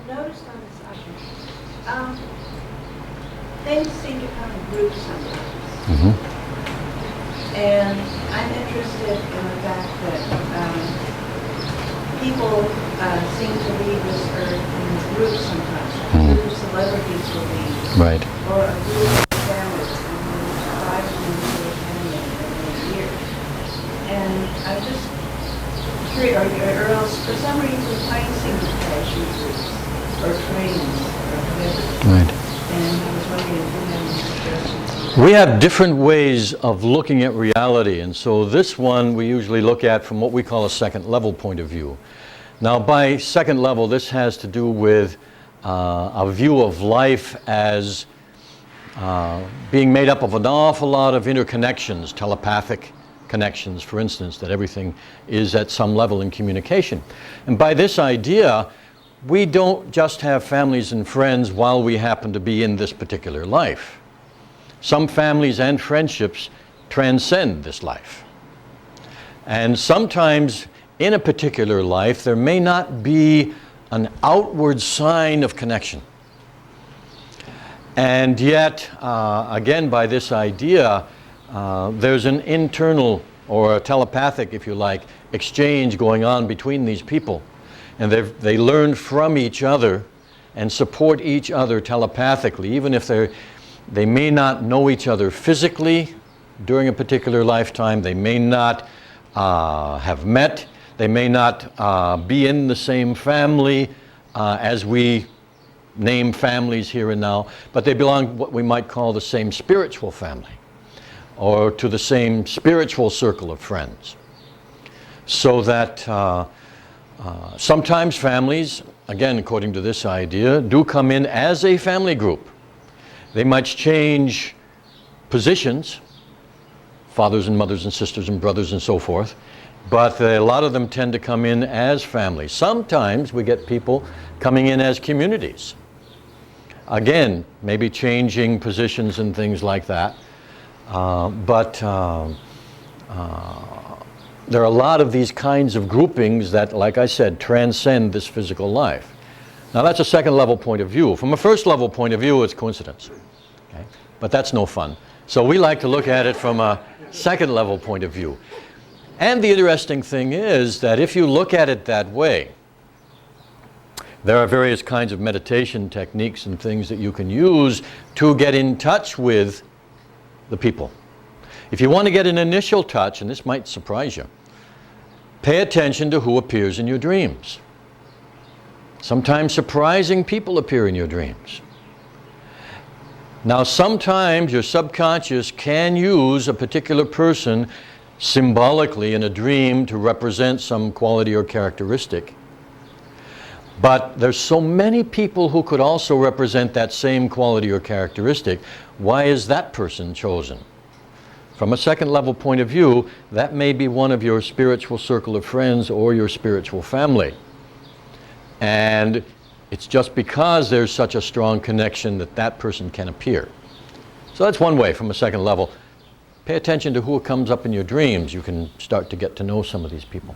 noticed on this item, things seem to come in groups sometimes. Mm-hmm. And I'm interested in the fact that people seem to leave this earth in groups sometimes. A group of celebrities will leave. Right. Or a group of families who survive in the family for years. And I'm just curious, or else for some reason planes seem to crash in groups, or trains, or whatever. Right. And I was wondering if you have any suggestions. We have different ways of looking at reality, and so this one we usually look at from what we call a second level point of view. Now, by second level, this has to do with a view of life as being made up of an awful lot of interconnections, telepathic connections, for instance, that everything is at some level in communication. And by this idea, we don't just have families and friends while we happen to be in this particular life. Some families and friendships transcend this life. And sometimes in a particular life, there may not be an outward sign of connection. And yet, again, by this idea, there's an internal, or a telepathic, if you like, exchange going on between these people. And they learn from each other and support each other telepathically, even if they may not know each other physically during a particular lifetime. They may not have met. They may not be in the same family as we name families here and now, but they belong to what we might call the same spiritual family, or to the same spiritual circle of friends. So that sometimes families, again according to this idea, do come in as a family group. They might change positions, fathers and mothers and sisters and brothers and so forth, but a lot of them tend to come in as families. Sometimes we get people coming in as communities. Again, maybe changing positions and things like that. But there are a lot of these kinds of groupings that, like I said, transcend this physical life. Now that's a second level point of view. From a first level point of view, it's coincidence. Okay? But that's no fun. So we like to look at it from a second level point of view. And the interesting thing is that if you look at it that way, there are various kinds of meditation techniques and things that you can use to get in touch with the people. If you want to get an initial touch, and this might surprise you, pay attention to who appears in your dreams. Sometimes surprising people appear in your dreams. Now, sometimes your subconscious can use a particular person symbolically in a dream to represent some quality or characteristic. But there's so many people who could also represent that same quality or characteristic. Why is that person chosen? From a second level point of view, that may be one of your spiritual circle of friends or your spiritual family. And it's just because there's such a strong connection that that person can appear. So that's one way from a second level. Pay attention to who comes up in your dreams. You can start to get to know some of these people.